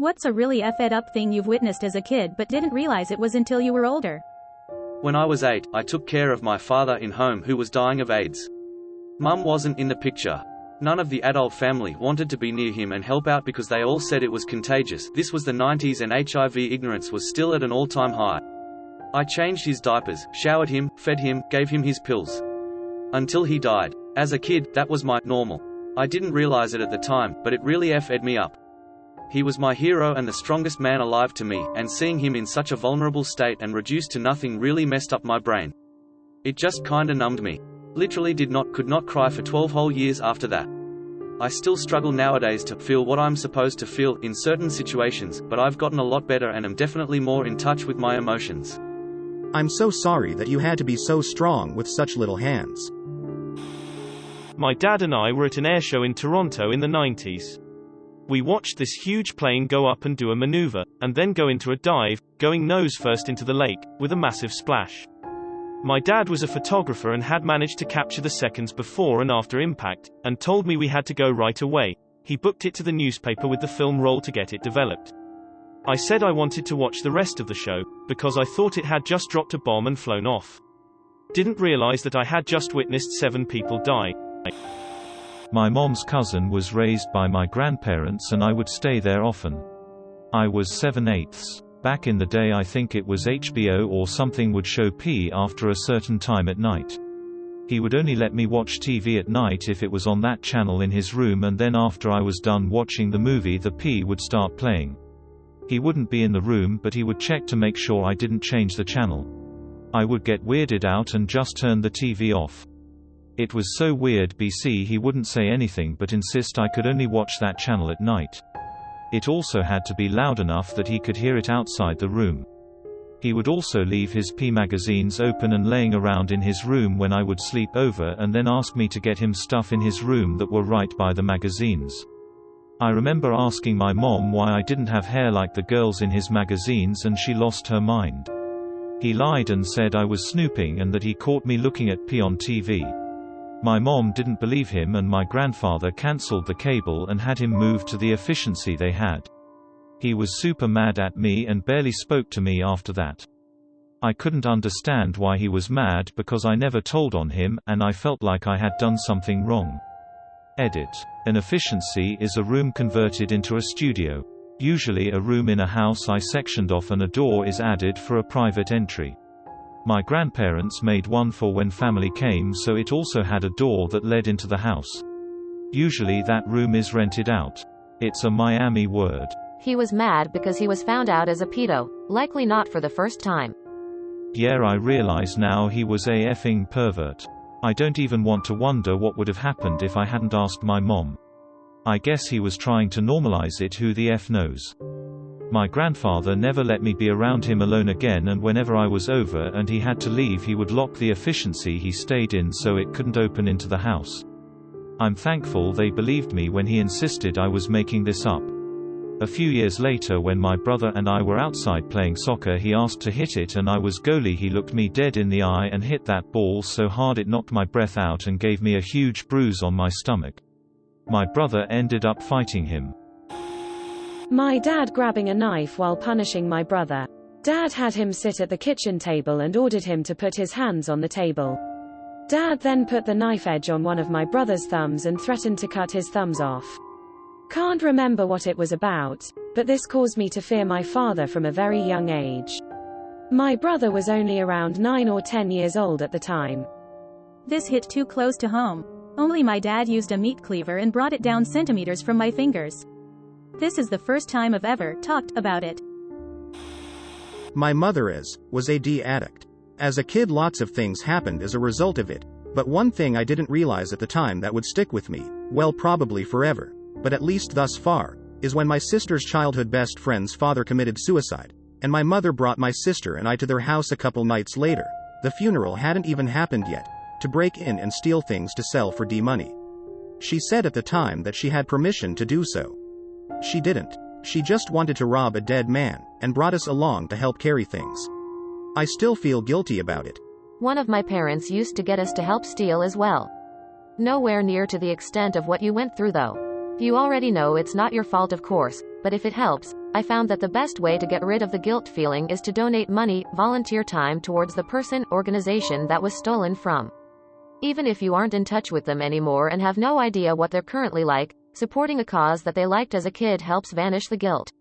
What's a really effed up thing you've witnessed as a kid but didn't realize it was until you were older? When I was 8, I took care of my father in home who was dying of AIDS. Mum wasn't in the picture. None of the adult family wanted to be near him and help out because they all said it was contagious. This was the 90s and HIV ignorance was still at an all-time high. I changed his diapers, showered him, fed him, gave him his pills. Until he died. As a kid, that was my normal. I didn't realize it at the time, but it really effed me up. He was my hero and the strongest man alive to me, and seeing him in such a vulnerable state and reduced to nothing really messed up my brain. It just kinda numbed me. Literally could not cry for 12 whole years after that. I still struggle nowadays to feel what I'm supposed to feel in certain situations, but I've gotten a lot better and am definitely more in touch with my emotions. I'm so sorry that you had to be so strong with such little hands. My dad and I were at an airshow in Toronto in the 90s. We watched this huge plane go up and do a maneuver, and then go into a dive, going nose first into the lake, with a massive splash. My dad was a photographer and had managed to capture the seconds before and after impact, and told me we had to go right away. He booked it to the newspaper with the film roll to get it developed. I said I wanted to watch the rest of the show, because I thought it had just dropped a bomb and flown off. Didn't realize that I had just witnessed 7 people die. My mom's cousin was raised by my grandparents and I would stay there often. I was 7/8. Back in the day I think it was HBO or something would show P after a certain time at night. He would only let me watch TV at night if it was on that channel in his room, and then after I was done watching the movie the P would start playing. He wouldn't be in the room but he would check to make sure I didn't change the channel. I would get weirded out and just turn the TV off. It was so weird BC he wouldn't say anything but insist I could only watch that channel at night. It also had to be loud enough that he could hear it outside the room. He would also leave his P magazines open and laying around in his room when I would sleep over, and then ask me to get him stuff in his room that were right by the magazines. I remember asking my mom why I didn't have hair like the girls in his magazines and she lost her mind. He lied and said I was snooping and that he caught me looking at P on TV. My mom didn't believe him and my grandfather cancelled the cable and had him moved to the efficiency they had. He was super mad at me and barely spoke to me after that. I couldn't understand why he was mad because I never told on him, and I felt like I had done something wrong. Edit. An efficiency is a room converted into a studio. Usually a room in a house I sectioned off and a door is added for a private entry. My grandparents made one for when family came, so it also had a door that led into the house. Usually that room is rented out. It's a Miami word. He was mad because he was found out as a pedo, likely not for the first time. Yeah, I realize now he was a effing pervert. I don't even want to wonder what would have happened if I hadn't asked my mom. I guess he was trying to normalize it, who the F knows. My grandfather never let me be around him alone again, and whenever I was over and he had to leave he would lock the efficiency he stayed in so it couldn't open into the house. I'm thankful they believed me when he insisted I was making this up. A few years later when my brother and I were outside playing soccer, he asked to hit it and I was goalie. He looked me dead in the eye and hit that ball so hard it knocked my breath out and gave me a huge bruise on my stomach. My brother ended up fighting him. My dad grabbing a knife while punishing my brother. Dad had him sit at the kitchen table and ordered him to put his hands on the table. Dad then put the knife edge on one of my brother's thumbs and threatened to cut his thumbs off. Can't remember what it was about, but this caused me to fear my father from a very young age. My brother was only around 9 or 10 years old at the time. This hit too close to home. Only my dad used a meat cleaver and brought it down centimeters from my fingers. This is the first time I've ever talked about it. My mother was a D addict. As a kid lots of things happened as a result of it, but one thing I didn't realize at the time that would stick with me, well probably forever, but at least thus far, is when my sister's childhood best friend's father committed suicide, and my mother brought my sister and I to their house a couple nights later. The funeral hadn't even happened yet, to break in and steal things to sell for D money. She said at the time that she had permission to do so. She didn't. She just wanted to rob a dead man, and brought us along to help carry things. I still feel guilty about it. One of my parents used to get us to help steal as well. Nowhere near to the extent of what you went through though. You already know it's not your fault, of course, but if it helps, I found that the best way to get rid of the guilt feeling is to donate money, volunteer time towards the person, organization that was stolen from. Even if you aren't in touch with them anymore and have no idea what they're currently like, supporting a cause that they liked as a kid helps vanish the guilt.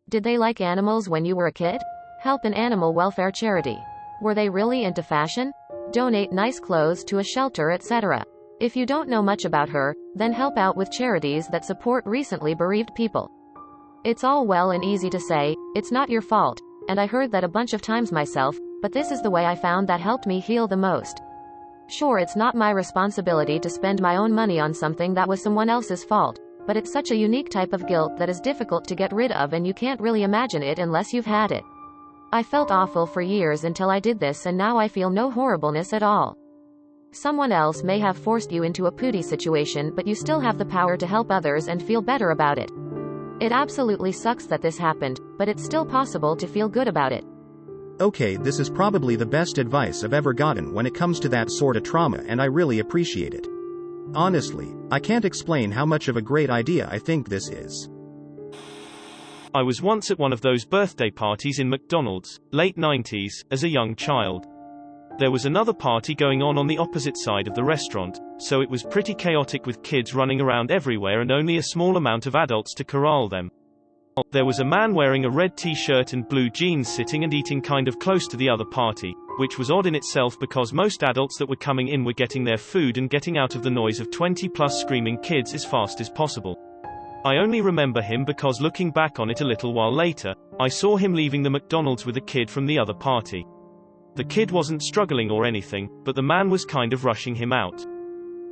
Did they like animals when you were a kid? Help an animal welfare charity. Were they really into fashion? Donate nice clothes to a shelter, etc. If you don't know much about her, then help out with charities that support recently bereaved people. It's all well and easy to say, it's not your fault, and I heard that a bunch of times myself, but this is the way I found that helped me heal the most. Sure, it's not my responsibility to spend my own money on something that was someone else's fault, but it's such a unique type of guilt that is difficult to get rid of, and you can't really imagine it unless you've had it. I felt awful for years until I did this, and now I feel no horribleness at all. Someone else may have forced you into a pooty situation, but you still have the power to help others and feel better about it. It absolutely sucks that this happened, but it's still possible to feel good about it. Okay, this is probably the best advice I've ever gotten when it comes to that sort of trauma, and I really appreciate it. Honestly, I can't explain how much of a great idea I think this is. I was once at one of those birthday parties in McDonald's, late 90s, as a young child. There was another party going on the opposite side of the restaurant, so it was pretty chaotic with kids running around everywhere and only a small amount of adults to corral them. There was a man wearing a red t-shirt and blue jeans sitting and eating kind of close to the other party, which was odd in itself because most adults that were coming in were getting their food and getting out of the noise of 20-plus screaming kids as fast as possible. I only remember him because looking back on it a little while later, I saw him leaving the McDonald's with a kid from the other party. The kid wasn't struggling or anything, but the man was kind of rushing him out.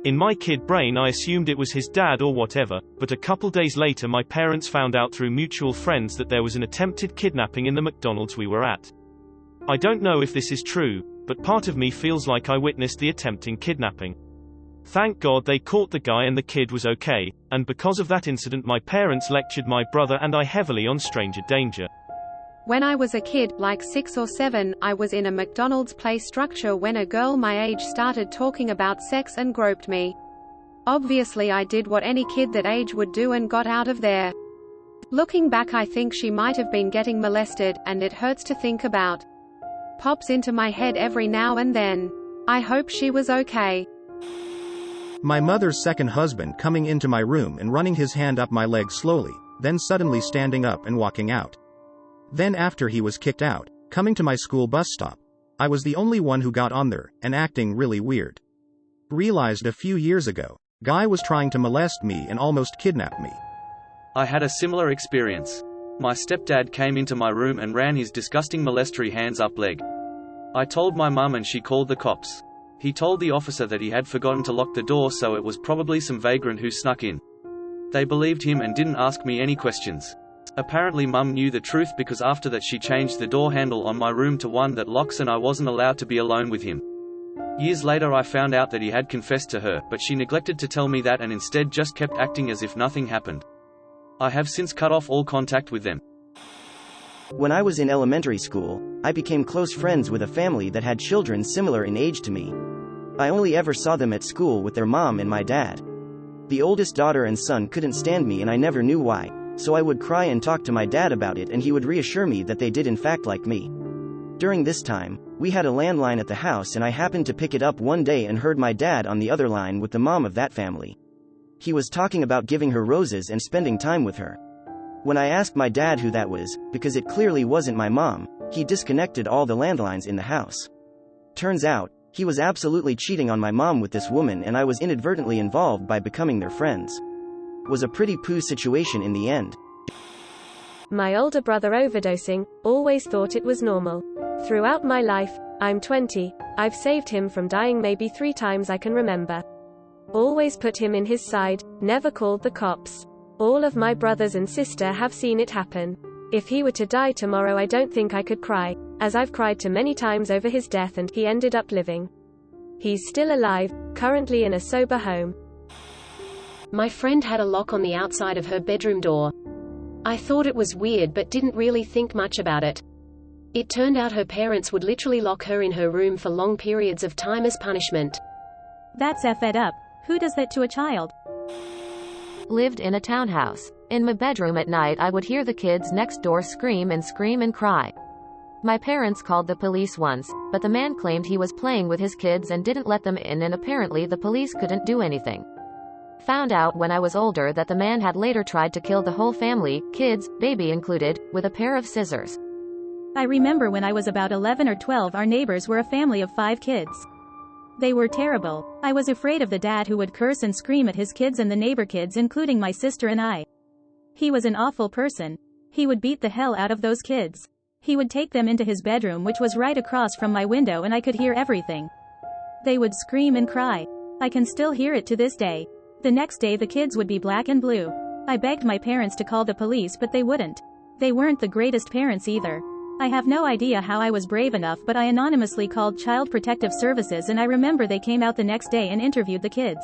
In my kid brain I assumed it was his dad or whatever, but a couple days later my parents found out through mutual friends that there was an attempted kidnapping in the McDonald's we were at. I don't know if this is true, but part of me feels like I witnessed the attempting kidnapping. Thank God they caught the guy and the kid was okay, and because of that incident my parents lectured my brother and I heavily on stranger danger. When I was a kid, like 6 or 7, I was in a McDonald's play structure when a girl my age started talking about sex and groped me. Obviously I did what any kid that age would do and got out of there. Looking back I think she might have been getting molested, and it hurts to think about. Pops into my head every now and then. I hope she was okay. My mother's second husband coming into my room and running his hand up my leg slowly, then suddenly standing up and walking out. Then after he was kicked out, coming to my school bus stop. I was the only one who got on there, and acting really weird. Realized a few years ago, guy was trying to molest me and almost kidnap me. I had a similar experience. My stepdad came into my room and ran his disgusting molestory hands up leg. I told my mum and she called the cops. He told the officer that he had forgotten to lock the door, so it was probably some vagrant who snuck in. They believed him and didn't ask me any questions. Apparently mum knew the truth because after that she changed the door handle on my room to one that locks and I wasn't allowed to be alone with him. Years later I found out that he had confessed to her, but she neglected to tell me that and instead just kept acting as if nothing happened. I have since cut off all contact with them. When I was in elementary school, I became close friends with a family that had children similar in age to me. I only ever saw them at school with their mom and my dad. The oldest daughter and son couldn't stand me and I never knew why, so I would cry and talk to my dad about it and he would reassure me that they did in fact like me. During this time, we had a landline at the house and I happened to pick it up one day and heard my dad on the other line with the mom of that family. He was talking about giving her roses and spending time with her. When I asked my dad who that was, because it clearly wasn't my mom, he disconnected all the landlines in the house. Turns out, he was absolutely cheating on my mom with this woman and I was inadvertently involved by becoming their friends. Was a pretty poo situation in the end. My older brother overdosing, always thought it was normal. Throughout my life, I'm 20, I've saved him from dying maybe 3 times I can remember. Always put him in his side, never called the cops. All of my brothers and sister have seen it happen. If he were to die tomorrow I don't think I could cry, as I've cried too many times over his death and he ended up living. He's still alive, currently in a sober home. My friend had a lock on the outside of her bedroom door. I thought it was weird but didn't really think much about it. It turned out her parents would literally lock her in her room for long periods of time as punishment. That's effed up. Who does that to a child? Lived in a townhouse. In my bedroom at night I would hear the kids next door scream and cry. My parents called the police once, but the man claimed he was playing with his kids and didn't let them in, and apparently the police couldn't do anything. Found out when I was older that the man had later tried to kill the whole family, kids, baby included, with a pair of scissors. I remember when I was about 11 or 12, our neighbors were a family of 5 kids. They were terrible. I was afraid of the dad who would curse and scream at his kids and the neighbor kids, including my sister and I. He was an awful person. He would beat the hell out of those kids. He would take them into his bedroom, which was right across from my window, and I could hear everything. They would scream and cry. I can still hear it to this day. The next day the kids would be black and blue. I begged my parents to call the police, but they wouldn't. They weren't the greatest parents either. I have no idea how I was brave enough, but I anonymously called Child Protective Services, and I remember they came out the next day and interviewed the kids.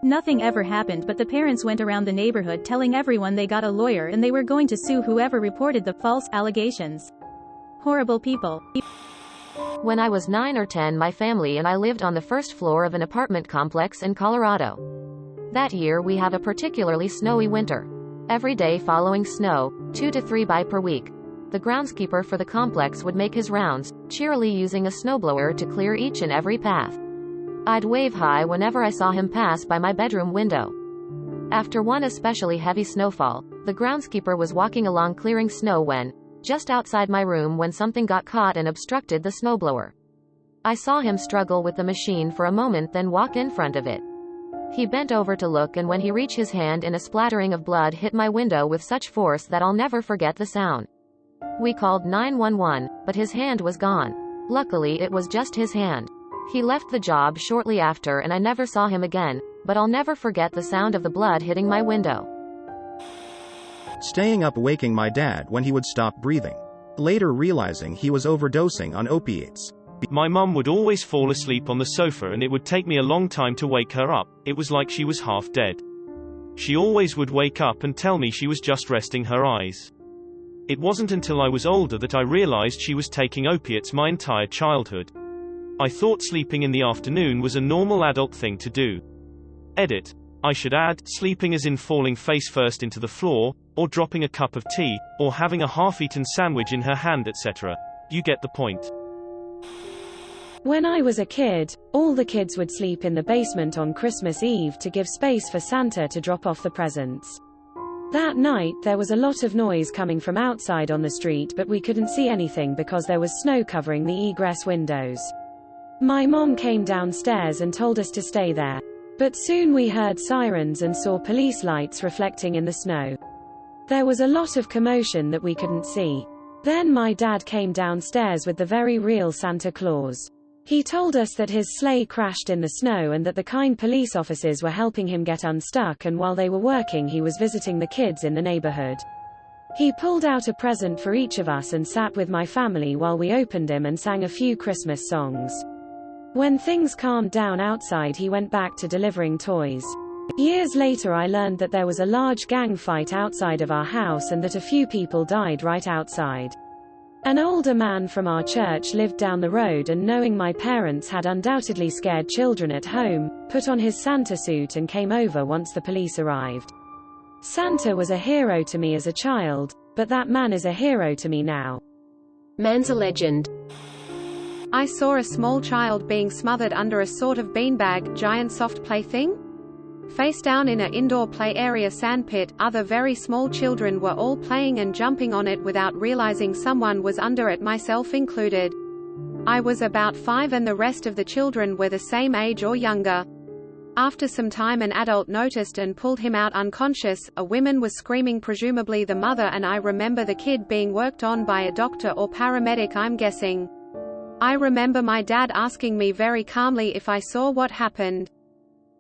Nothing ever happened, but the parents went around the neighborhood telling everyone they got a lawyer and they were going to sue whoever reported the false allegations. Horrible people. When I was 9 or 10, my family and I lived on the first floor of an apartment complex in Colorado. That year we had a particularly snowy winter. Every day following snow, 2 to 3 by per week. The groundskeeper for the complex would make his rounds, cheerily using a snowblower to clear each and every path. I'd wave hi whenever I saw him pass by my bedroom window. After one especially heavy snowfall, the groundskeeper was walking along clearing snow when, just outside my room, when something got caught and obstructed the snowblower. I saw him struggle with the machine for a moment, then walk in front of it. He bent over to look, and when he reached his hand in, a splattering of blood hit my window with such force that I'll never forget the sound. We called 911, but his hand was gone. Luckily it was just his hand. He left the job shortly after and I never saw him again, but I'll never forget the sound of the blood hitting my window. Staying up waking my dad when he would stop breathing. Later realizing he was overdosing on opiates. My mum would always fall asleep on the sofa and it would take me a long time to wake her up. It was like she was half dead. She always would wake up and tell me she was just resting her eyes. It wasn't until I was older that I realized she was taking opiates my entire childhood. I thought sleeping in the afternoon was a normal adult thing to do. Edit. I should add, sleeping as in falling face first into the floor, or dropping a cup of tea, or having a half-eaten sandwich in her hand, etc. You get the point. When I was a kid, all the kids would sleep in the basement on Christmas Eve to give space for Santa to drop off the presents. That night there was a lot of noise coming from outside on the street, but we couldn't see anything because there was snow covering the egress windows. My mom came downstairs and told us to stay there. But soon we heard sirens and saw police lights reflecting in the snow. There was a lot of commotion that we couldn't see. Then my dad came downstairs with the very real Santa Claus. He told us that his sleigh crashed in the snow and that the kind police officers were helping him get unstuck, and while they were working he was visiting the kids in the neighborhood. He pulled out a present for each of us and sat with my family while we opened him and sang a few Christmas songs. When things calmed down outside, he went back to delivering toys. Years later I learned that there was a large gang fight outside of our house and that a few people died right outside. An older man from our church lived down the road, and knowing my parents had undoubtedly scared children at home, put on his Santa suit and came over once the police arrived. Santa was a hero to me as a child, but that man is a hero to me now. Man's a legend. I saw a small child being smothered under a sort of beanbag, giant soft plaything? Face down in an indoor play area sandpit. Other very small children were all playing and jumping on it without realizing someone was under it, myself included. I was about 5 and the rest of the children were the same age or younger. After some time an adult noticed and pulled him out unconscious. A woman was screaming, presumably the mother, and I remember the kid being worked on by a doctor or paramedic, I'm guessing. I remember my dad asking me very calmly if I saw what happened.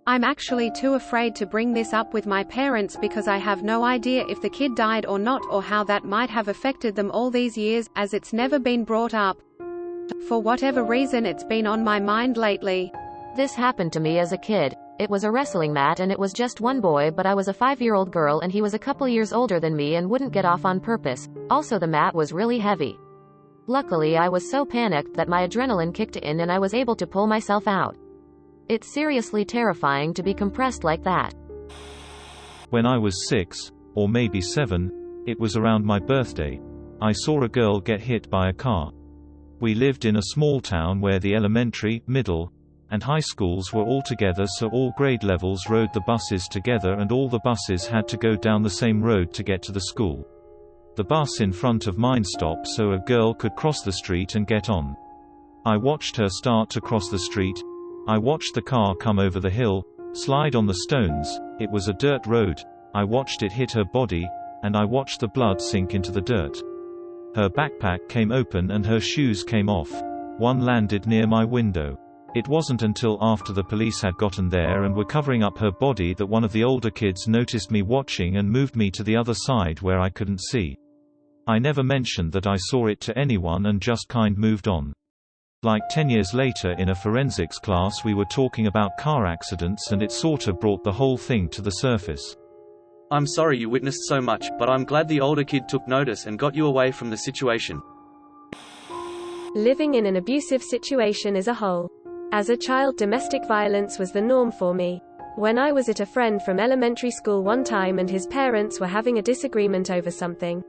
I'm actually too afraid to bring this up with my parents because I have no idea if the kid died or not, or how that might have affected them all these years, as it's never been brought up. For whatever reason it's been on my mind lately. This happened to me as a kid. It was a wrestling mat and it was just one boy, but I was a 5-year-old girl and he was a couple years older than me and wouldn't get off on purpose. Also the mat was really heavy. Luckily I was so panicked that my adrenaline kicked in and I was able to pull myself out. It's seriously terrifying to be compressed like that. When I was 6, or maybe 7, it was around my birthday, I saw a girl get hit by a car. We lived in a small town where the elementary, middle, and high schools were all together, so all grade levels rode the buses together and all the buses had to go down the same road to get to the school. The bus in front of mine stopped so a girl could cross the street and get on. I watched her start to cross the street. I watched the car come over the hill, slide on the stones. It was a dirt road. I watched it hit her body, and I watched the blood sink into the dirt. Her backpack came open and her shoes came off. One landed near my window. It wasn't until after the police had gotten there and were covering up her body that one of the older kids noticed me watching and moved me to the other side where I couldn't see. I never mentioned that I saw it to anyone and just moved on. Like 10 years later in a forensics class we were talking about car accidents and it sorta brought the whole thing to the surface. I'm sorry you witnessed so much, but I'm glad the older kid took notice and got you away from the situation. Living in an abusive situation as a whole. As a child, domestic violence was the norm for me. When I was at a friend from elementary school one time and his parents were having a disagreement over something,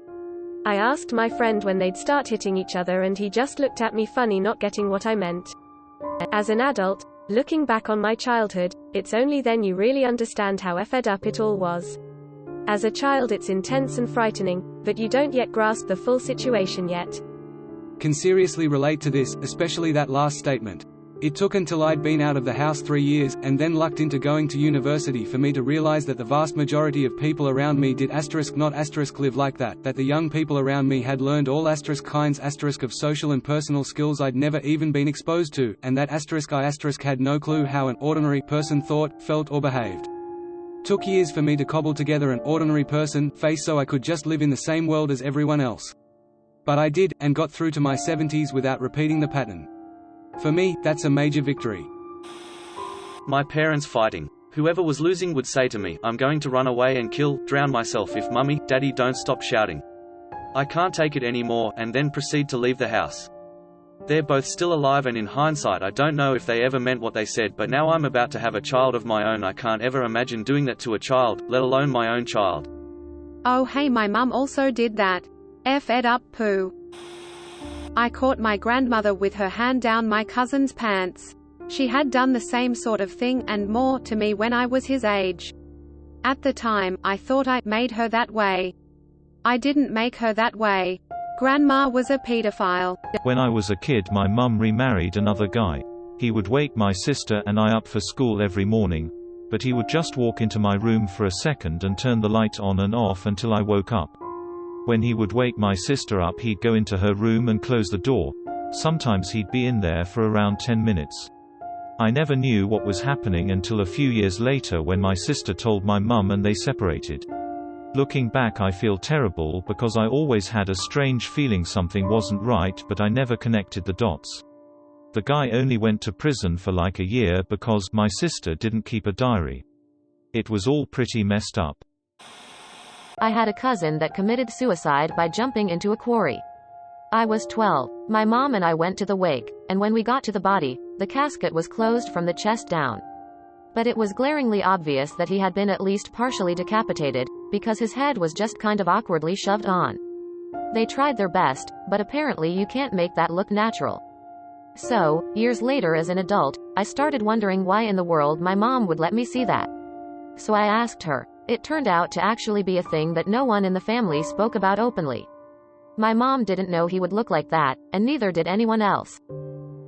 I asked my friend when they'd start hitting each other and he just looked at me funny, not getting what I meant. As an adult, looking back on my childhood, it's only then you really understand how effed up it all was. As a child it's intense and frightening, but you don't yet grasp the full situation yet. Can seriously relate to this, especially that last statement. It took until I'd been out of the house 3 years, and then lucked into going to university for me to realize that the vast majority of people around me did not live like that the young people around me had learned all kinds of social and personal skills I'd never even been exposed to, and that I had no clue how an ordinary person thought, felt or behaved. Took years for me to cobble together an ordinary person face so I could just live in the same world as everyone else. But I did, and got through to my 70s without repeating the pattern. For me, that's a major victory. My parents fighting. Whoever was losing would say to me, I'm going to run away and drown myself if Mummy, Daddy don't stop shouting. I can't take it anymore, and then proceed to leave the house. They're both still alive, and in hindsight I don't know if they ever meant what they said, but now I'm about to have a child of my own. I can't ever imagine doing that to a child, let alone my own child. Oh hey, my mum also did that. F'd up poo. I caught my grandmother with her hand down my cousin's pants. She had done the same sort of thing, and more, to me when I was his age. At the time, I thought I made her that way. I didn't make her that way. Grandma was a pedophile. When I was a kid my mum remarried another guy. He would wake my sister and I up for school every morning, but he would just walk into my room for a second and turn the light on and off until I woke up. When he would wake my sister up he'd go into her room and close the door. Sometimes he'd be in there for around 10 minutes. I never knew what was happening until a few years later when my sister told my mum and they separated. Looking back I feel terrible because I always had a strange feeling something wasn't right, but I never connected the dots. The guy only went to prison for like a year because my sister didn't keep a diary. It was all pretty messed up. I had a cousin that committed suicide by jumping into a quarry. I was 12. My mom and I went to the wake, and when we got to the body, the casket was closed from the chest down. But it was glaringly obvious that he had been at least partially decapitated, because his head was just kind of awkwardly shoved on. They tried their best, but apparently you can't make that look natural. So, years later as an adult, I started wondering why in the world my mom would let me see that. So I asked her. It turned out to actually be a thing that no one in the family spoke about openly. My mom didn't know he would look like that, and neither did anyone else.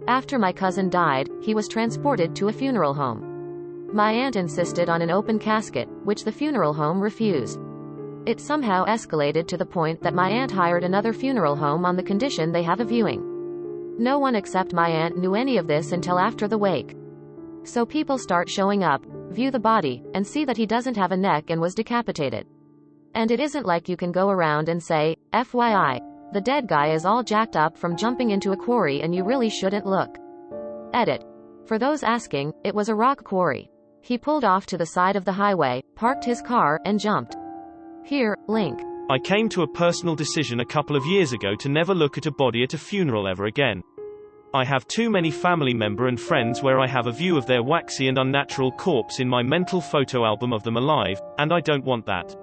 After my cousin died, he was transported to a funeral home. My aunt insisted on an open casket, which the funeral home refused. It somehow escalated to the point that my aunt hired another funeral home on the condition they have a viewing. No one except my aunt knew any of this until after the wake. So people start showing up, view the body, and see that he doesn't have a neck and was decapitated. And it isn't like you can go around and say, FYI, the dead guy is all jacked up from jumping into a quarry and you really shouldn't look. Edit. For those asking, it was a rock quarry. He pulled off to the side of the highway, parked his car, and jumped. Here, link. I came to a personal decision a couple of years ago to never look at a body at a funeral ever again. I have too many family member and friends where I have a view of their waxy and unnatural corpse in my mental photo album of them alive, and I don't want that.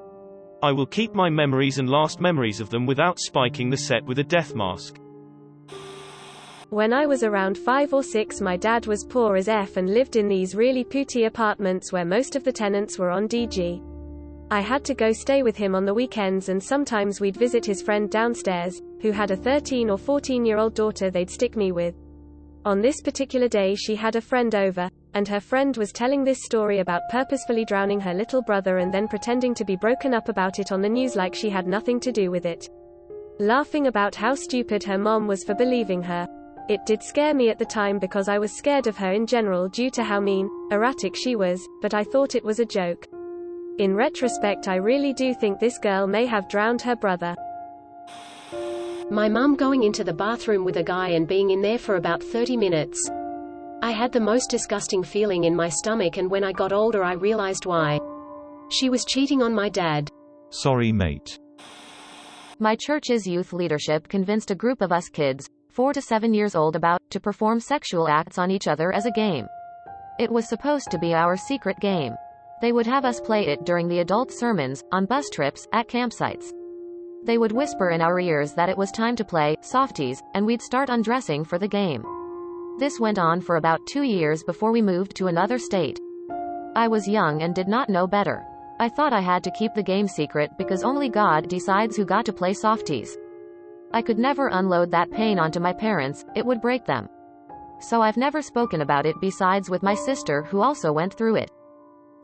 I will keep my memories and last memories of them without spiking the set with a death mask. When I was around 5 or 6, my dad was poor as F and lived in these really pooty apartments where most of the tenants were on DG. I had to go stay with him on the weekends, and sometimes we'd visit his friend downstairs, who had a 13 or 14-year-old daughter they'd stick me with. On this particular day she had a friend over, and her friend was telling this story about purposefully drowning her little brother and then pretending to be broken up about it on the news like she had nothing to do with it. Laughing about how stupid her mom was for believing her. It did scare me at the time because I was scared of her in general due to how mean, erratic she was, but I thought it was a joke. In retrospect, I really do think this girl may have drowned her brother. My mum going into the bathroom with a guy and being in there for about 30 minutes. I had the most disgusting feeling in my stomach, and when I got older I realized why. She was cheating on my dad. Sorry, mate. My church's youth leadership convinced a group of us kids, 4 to 7 years old, to perform sexual acts on each other as a game. It was supposed to be our secret game. They would have us play it during the adult sermons, on bus trips, at campsites. They would whisper in our ears that it was time to play softies, and we'd start undressing for the game. This went on for about 2 years before we moved to another state. I was young and did not know better. I thought I had to keep the game secret because only God decides who got to play softies. I could never unload that pain onto my parents, it would break them. So I've never spoken about it besides with my sister, who also went through it.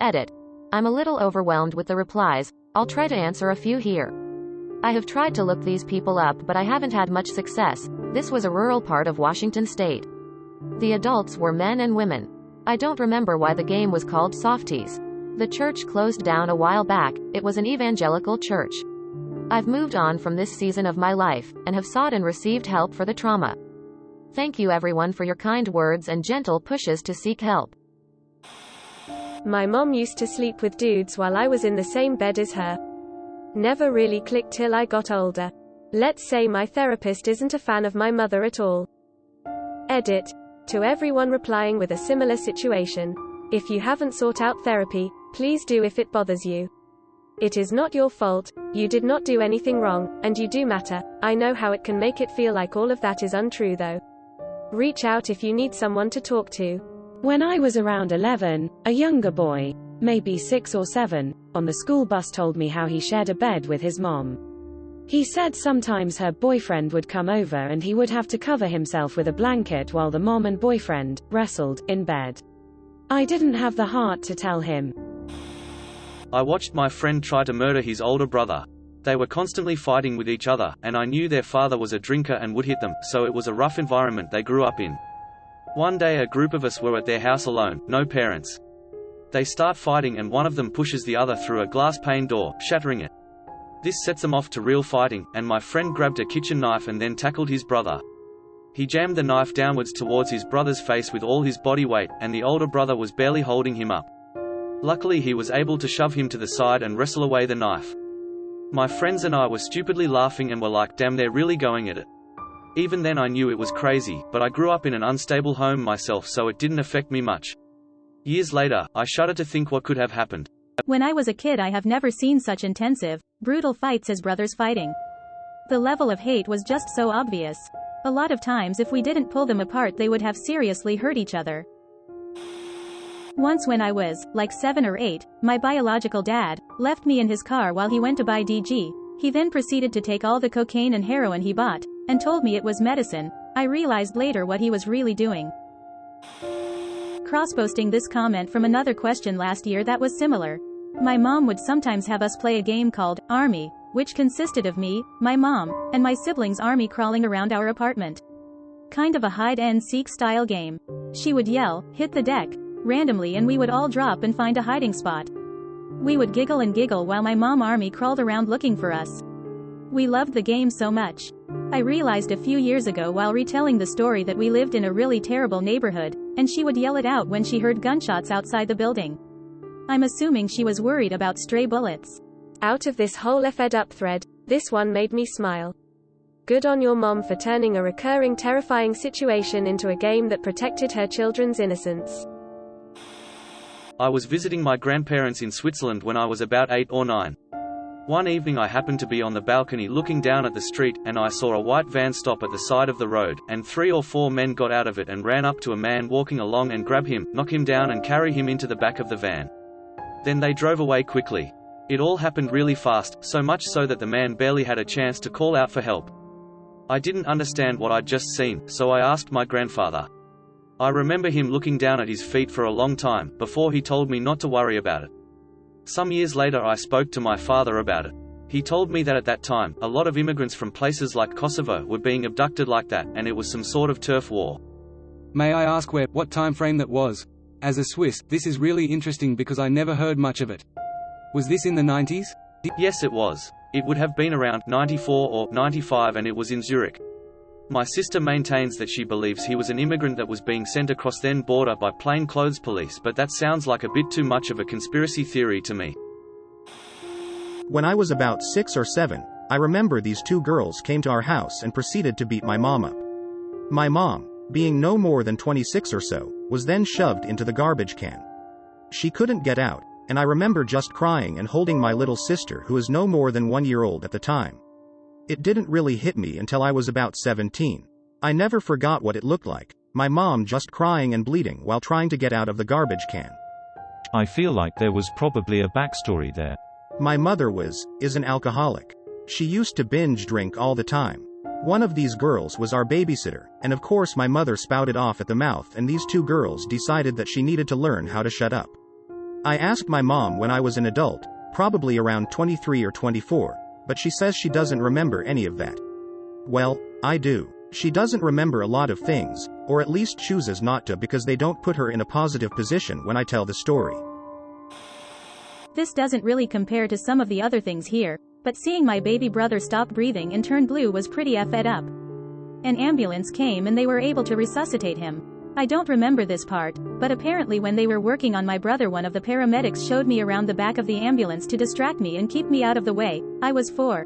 Edit. I'm a little overwhelmed with the replies. I'll try to answer a few here. I have tried to look these people up, but I haven't had much success. This was a rural part of Washington state. The adults were men and women. I don't remember why the game was called Softies. The church closed down a while back. It was an evangelical church. I've moved on from this season of my life, and have sought and received help for the trauma. Thank you everyone for your kind words and gentle pushes to seek help. My mom used to sleep with dudes while I was in the same bed as her. Never really clicked till I got older. Let's say my therapist isn't a fan of my mother at all. Edit. To everyone replying with a similar situation. If you haven't sought out therapy, please do if it bothers you. It is not your fault, you did not do anything wrong, and you do matter. I know how it can make it feel like all of that is untrue though. Reach out if you need someone to talk to. When I was around 11, a younger boy, maybe 6 or 7, on the school bus told me how he shared a bed with his mom. He said sometimes her boyfriend would come over and he would have to cover himself with a blanket while the mom and boyfriend wrestled in bed. I didn't have the heart to tell him. I watched my friend try to murder his older brother. They were constantly fighting with each other, and I knew their father was a drinker and would hit them, so it was a rough environment they grew up in. One day a group of us were at their house alone, no parents. They start fighting and one of them pushes the other through a glass pane door, shattering it. This sets them off to real fighting, and my friend grabbed a kitchen knife and then tackled his brother. He jammed the knife downwards towards his brother's face with all his body weight, and the older brother was barely holding him up. Luckily he was able to shove him to the side and wrestle away the knife. My friends and I were stupidly laughing and were like, damn, they're really going at it. Even then I knew it was crazy, but I grew up in an unstable home myself, so it didn't affect me much. Years later, I shudder to think what could have happened. When I was a kid I have never seen such intensive, brutal fights as brothers fighting. The level of hate was just so obvious. A lot of times if we didn't pull them apart they would have seriously hurt each other. Once when I was, like 7 or 8, my biological dad left me in his car while he went to buy DG. He then proceeded to take all the cocaine and heroin he bought, and told me it was medicine. I realized later what he was really doing. Cross-posting this comment from another question last year that was similar. My mom would sometimes have us play a game called Army, which consisted of me, my mom, and my siblings army crawling around our apartment. Kind of a hide-and-seek style game. She would yell, "Hit the deck," randomly, and we would all drop and find a hiding spot. We would giggle and giggle while my mom army crawled around looking for us. We loved the game so much. I realized a few years ago while retelling the story that we lived in a really terrible neighborhood, and she would yell it out when she heard gunshots outside the building. I'm assuming she was worried about stray bullets. Out of this whole fed up thread, this one made me smile. Good on your mom for turning a recurring terrifying situation into a game that protected her children's innocence. I was visiting my grandparents in Switzerland when I was about 8 or 9. One evening I happened to be on the balcony looking down at the street, and I saw a white van stop at the side of the road, and 3 or 4 men got out of it and ran up to a man walking along and grab him, knock him down and carry him into the back of the van. Then they drove away quickly. It all happened really fast, so much so that the man barely had a chance to call out for help. I didn't understand what I'd just seen, so I asked my grandfather. I remember him looking down at his feet for a long time, before he told me not to worry about it. Some years later I spoke to my father about it. He told me that at that time, a lot of immigrants from places like Kosovo were being abducted like that, and it was some sort of turf war. May I ask what time frame that was? As a Swiss, this is really interesting because I never heard much of it. Was this in the 90s? Yes, it was. It would have been around 94 or 95, and it was in Zurich. My sister maintains that she believes he was an immigrant that was being sent across then border by plainclothes police, but that sounds like a bit too much of a conspiracy theory to me. When I was about 6 or 7, I remember these 2 girls came to our house and proceeded to beat my mom up. My mom, being no more than 26 or so, was then shoved into the garbage can. She couldn't get out, and I remember just crying and holding my little sister, who is no more than 1 year old at the time. It didn't really hit me until I was about 17. I never forgot what it looked like, my mom just crying and bleeding while trying to get out of the garbage can. I feel like there was probably a backstory there. My mother is an alcoholic. She used to binge drink all the time. One of these girls was our babysitter, and of course my mother spouted off at the mouth, and these 2 girls decided that she needed to learn how to shut up. I asked my mom when I was an adult, probably around 23 or 24, but she says she doesn't remember any of that. Well, I do. She doesn't remember a lot of things, or at least chooses not to because they don't put her in a positive position when I tell the story. This doesn't really compare to some of the other things here, but seeing my baby brother stop breathing and turn blue was pretty effed up. An ambulance came and they were able to resuscitate him. I don't remember this part, but apparently when they were working on my brother, one of the paramedics showed me around the back of the ambulance to distract me and keep me out of the way. I was 4.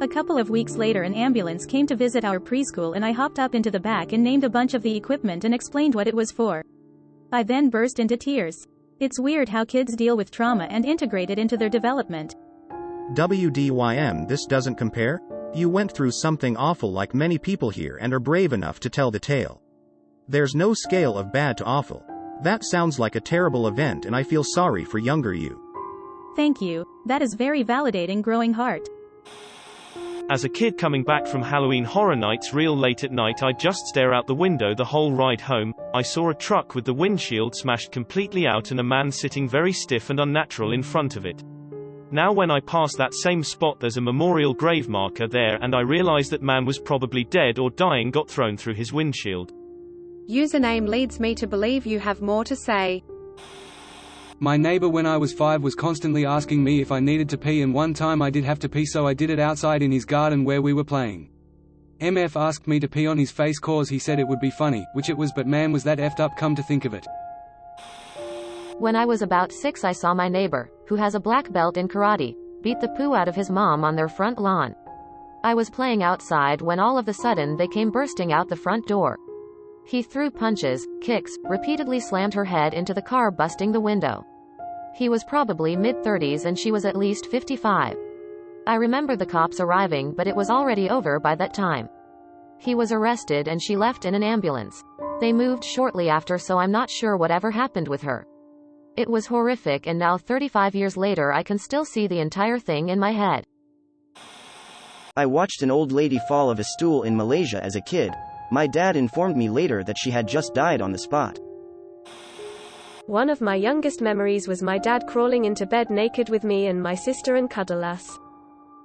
A couple of weeks later an ambulance came to visit our preschool and I hopped up into the back and named a bunch of the equipment and explained what it was for. I then burst into tears. It's weird how kids deal with trauma and integrate it into their development. WDYM, this doesn't compare? You went through something awful like many people here and are brave enough to tell the tale. There's no scale of bad to awful. That sounds like a terrible event and I feel sorry for younger you. Thank you. That is very validating, growing heart. As a kid coming back from Halloween Horror Nights real late at night, I'd just stare out the window the whole ride home. I saw a truck with the windshield smashed completely out and a man sitting very stiff and unnatural in front of it. Now when I pass that same spot there's a memorial grave marker there, and I realize that man was probably dead or dying, got thrown through his windshield. Username leads me to believe you have more to say. My neighbor when I was 5 was constantly asking me if I needed to pee, and one time I did have to pee, so I did it outside in his garden where we were playing. MF asked me to pee on his face cause he said it would be funny, which it was, but man was that effed up come to think of it. When I was about 6 I saw my neighbor, who has a black belt in karate, beat the poo out of his mom on their front lawn. I was playing outside when all of a sudden they came bursting out the front door. He threw punches, kicks, repeatedly slammed her head into the car, busting the window. He was probably mid-30s and she was at least 55. I remember the cops arriving, but it was already over by that time. He was arrested and she left in an ambulance. They moved shortly after, so I'm not sure whatever happened with her. It was horrific, and now 35 years later I can still see the entire thing in my head. I watched an old lady fall of a stool in Malaysia as a kid. My dad informed me later that she had just died on the spot. One of my youngest memories was my dad crawling into bed naked with me and my sister and cuddle us.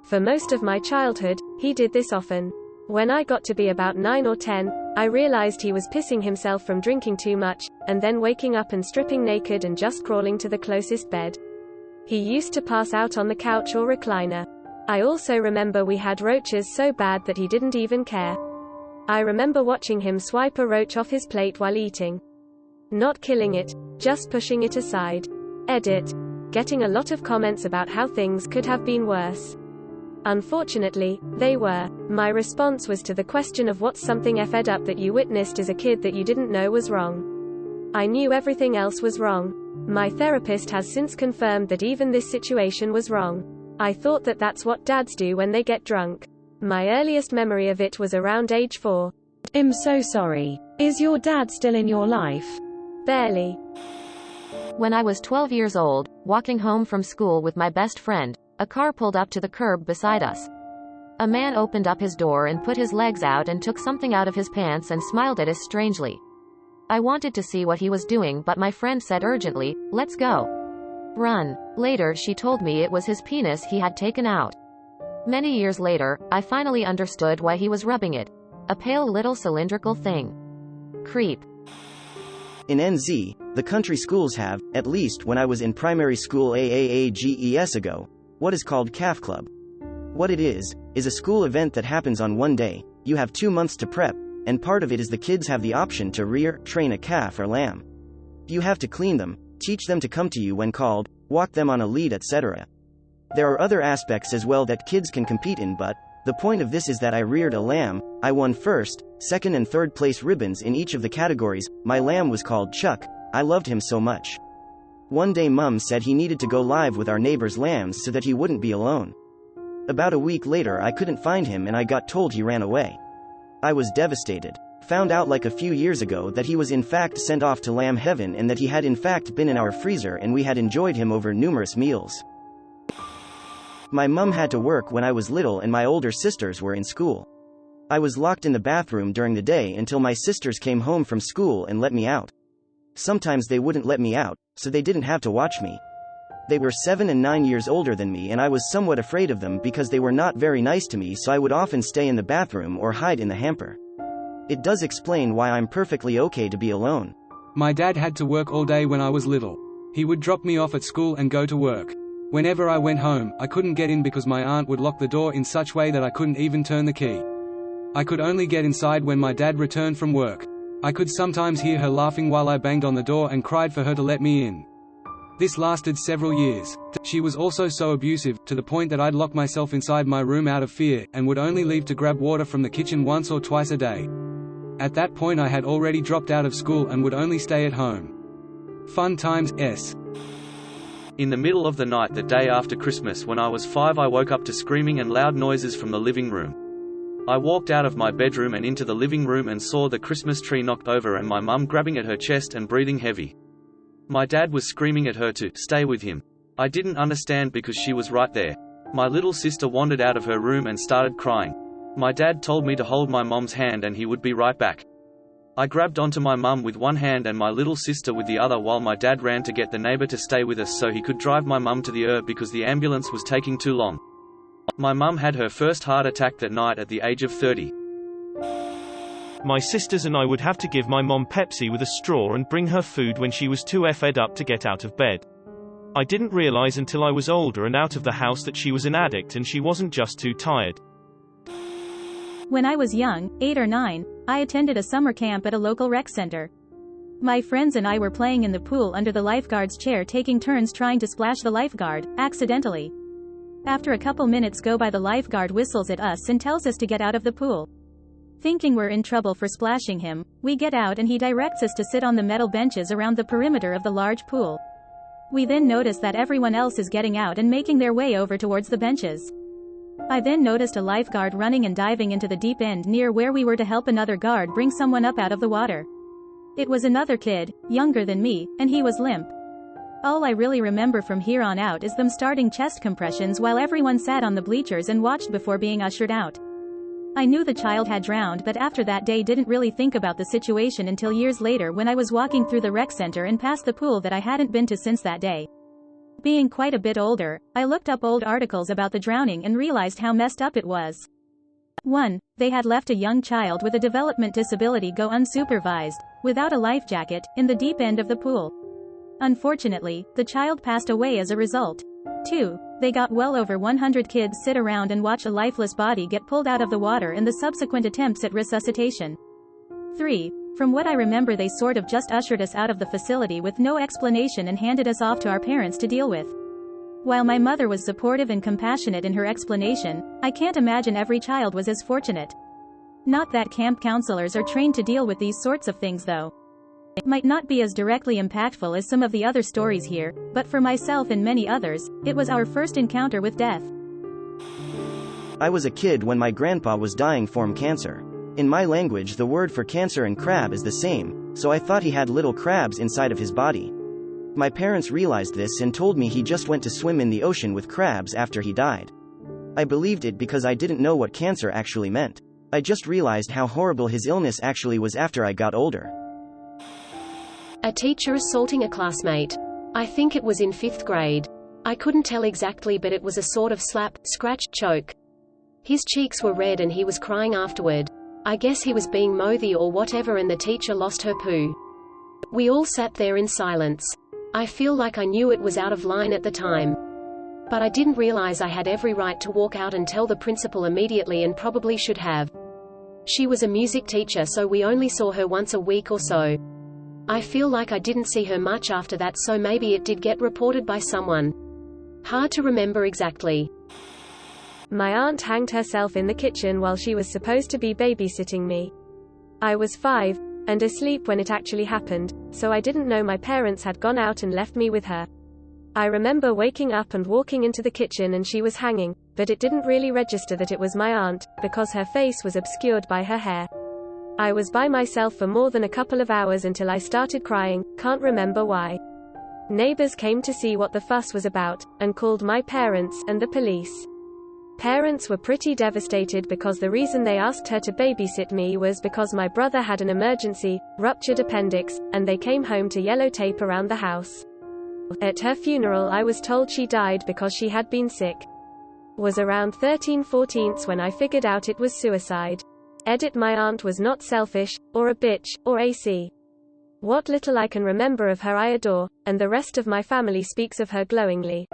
For most of my childhood, he did this often. When I got to be about 9 or 10, I realized he was pissing himself from drinking too much, and then waking up and stripping naked and just crawling to the closest bed. He used to pass out on the couch or recliner. I also remember we had roaches so bad that he didn't even care. I remember watching him swipe a roach off his plate while eating. Not killing it, just pushing it aside. Edit. Getting a lot of comments about how things could have been worse. Unfortunately, they were. My response was to the question of what's something effed up that you witnessed as a kid that you didn't know was wrong. I knew everything else was wrong. My therapist has since confirmed that even this situation was wrong. I thought that that's what dads do when they get drunk. My earliest memory of it was around age 4. I'm so sorry. Is your dad still in your life? Barely. When I was 12 years old, walking home from school with my best friend, a car pulled up to the curb beside us. A man opened up his door and put his legs out and took something out of his pants and smiled at us strangely. I wanted to see what he was doing, but my friend said urgently, "Let's go. Run." Later she told me it was his penis he had taken out. Many years later, I finally understood why he was rubbing it. A pale little cylindrical thing. Creep. In NZ, the country schools have, at least when I was in primary school AAAGES ago, what is called calf club. What it is a school event that happens on one day. You have 2 months to prep, and part of it is the kids have the option to rear, train a calf or lamb. You have to clean them, teach them to come to you when called, walk them on a lead, etc. There are other aspects as well that kids can compete in, but the point of this is that I reared a lamb. I won first, second and third place ribbons in each of the categories. My lamb was called Chuck. I loved him so much. One day Mum said he needed to go live with our neighbor's lambs so that he wouldn't be alone. About a week later I couldn't find him and I got told he ran away. I was devastated. Found out like a few years ago that he was in fact sent off to lamb heaven and that he had in fact been in our freezer and we had enjoyed him over numerous meals. My mum had to work when I was little and my older sisters were in school. I was locked in the bathroom during the day until my sisters came home from school and let me out. Sometimes they wouldn't let me out, so they didn't have to watch me. They were 7 and 9 years older than me and I was somewhat afraid of them because they were not very nice to me, so I would often stay in the bathroom or hide in the hamper. It does explain why I'm perfectly okay to be alone. My dad had to work all day when I was little. He would drop me off at school and go to work. Whenever I went home, I couldn't get in because my aunt would lock the door in such way that I couldn't even turn the key. I could only get inside when my dad returned from work. I could sometimes hear her laughing while I banged on the door and cried for her to let me in. This lasted several years. She was also so abusive, to the point that I'd lock myself inside my room out of fear, and would only leave to grab water from the kitchen once or twice a day. At that point I had already dropped out of school and would only stay at home. Fun times, S. In the middle of the night the day after Christmas when I was 5 I woke up to screaming and loud noises from the living room. I walked out of my bedroom and into the living room and saw the Christmas tree knocked over and my mum grabbing at her chest and breathing heavy. My dad was screaming at her to stay with him. I didn't understand because she was right there. My little sister wandered out of her room and started crying. My dad told me to hold my mom's hand and he would be right back. I grabbed onto my mum with one hand and my little sister with the other while my dad ran to get the neighbor to stay with us so he could drive my mum to the ER because the ambulance was taking too long. My mum had her first heart attack that night at the age of 30. My sisters and I would have to give my mom Pepsi with a straw and bring her food when she was too effed up to get out of bed. I didn't realize until I was older and out of the house that she was an addict and she wasn't just too tired. When I was young, 8 or 9, I attended a summer camp at a local rec center. My friends and I were playing in the pool under the lifeguard's chair, taking turns trying to splash the lifeguard, accidentally. After a couple minutes go by, the lifeguard whistles at us and tells us to get out of the pool. Thinking we're in trouble for splashing him, we get out and he directs us to sit on the metal benches around the perimeter of the large pool. We then notice that everyone else is getting out and making their way over towards the benches. I then noticed a lifeguard running and diving into the deep end near where we were to help another guard bring someone up out of the water. It was another kid, younger than me, and he was limp. All I really remember from here on out is them starting chest compressions while everyone sat on the bleachers and watched before being ushered out. I knew the child had drowned, but after that day didn't really think about the situation until years later when I was walking through the rec center and past the pool that I hadn't been to since that day. Being quite a bit older, I looked up old articles about the drowning and realized how messed up it was. 1. They had left a young child with a development disability go unsupervised, without a life jacket, in the deep end of the pool. Unfortunately, the child passed away as a result. 2. They got well over 100 kids sit around and watch a lifeless body get pulled out of the water and the subsequent attempts at resuscitation. 3. From what I remember, they sort of just ushered us out of the facility with no explanation and handed us off to our parents to deal with. While my mother was supportive and compassionate in her explanation, I can't imagine every child was as fortunate. Not that camp counselors are trained to deal with these sorts of things though. It might not be as directly impactful as some of the other stories here, but for myself and many others, it was our first encounter with death. I was a kid when my grandpa was dying from cancer. In my language, the word for cancer and crab is the same, so I thought he had little crabs inside of his body. My parents realized this and told me he just went to swim in the ocean with crabs after he died. I believed it because I didn't know what cancer actually meant. I just realized how horrible his illness actually was after I got older. A teacher assaulting a classmate. I think it was in 5th grade. I couldn't tell exactly, but it was a sort of slap, scratch, choke. His cheeks were red and he was crying afterward. I guess he was being mouthy or whatever, and the teacher lost her poo. We all sat there in silence. I feel like I knew it was out of line at the time. But I didn't realize I had every right to walk out and tell the principal immediately, and probably should have. She was a music teacher, so we only saw her once a week or so. I feel like I didn't see her much after that, so maybe it did get reported by someone. Hard to remember exactly. My aunt hanged herself in the kitchen while she was supposed to be babysitting me. I was 5, and asleep when it actually happened, so I didn't know my parents had gone out and left me with her. I remember waking up and walking into the kitchen and she was hanging, but it didn't really register that it was my aunt, because her face was obscured by her hair. I was by myself for more than a couple of hours until I started crying, can't remember why. Neighbors came to see what the fuss was about, and called my parents and the police. Parents were pretty devastated because the reason they asked her to babysit me was because my brother had an emergency, ruptured appendix, and they came home to yellow tape around the house. At her funeral I was told she died because she had been sick. Was around 13/14 when I figured out it was suicide. Edit: my aunt was not selfish, or a bitch, or AC. What little I can remember of her I adore, and the rest of my family speaks of her glowingly.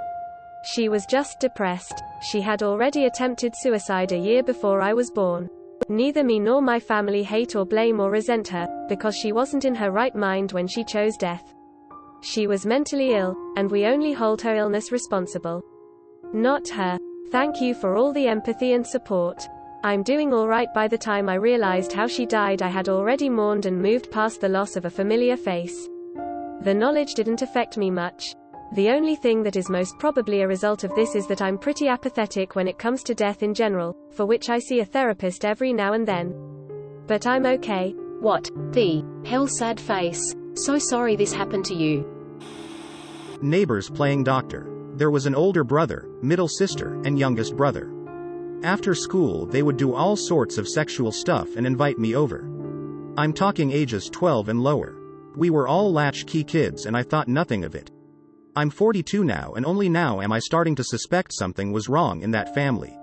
She was just depressed. She had already attempted suicide a year before I was born. Neither me nor my family hate or blame or resent her, because she wasn't in her right mind when she chose death. She was mentally ill, and we only hold her illness responsible. Not her. Thank you for all the empathy and support. I'm doing alright. By the time I realized how she died I had already mourned and moved past the loss of a familiar face. The knowledge didn't affect me much. The only thing that is most probably a result of this is that I'm pretty apathetic when it comes to death in general, for which I see a therapist every now and then. But I'm okay. What the hell? Sad face. So sorry this happened to you. Neighbors playing doctor. There was an older brother, middle sister, and youngest brother. After school they would do all sorts of sexual stuff and invite me over. I'm talking ages 12 and lower. We were all latchkey kids and I thought nothing of it. I'm 42 now and only now am I starting to suspect something was wrong in that family.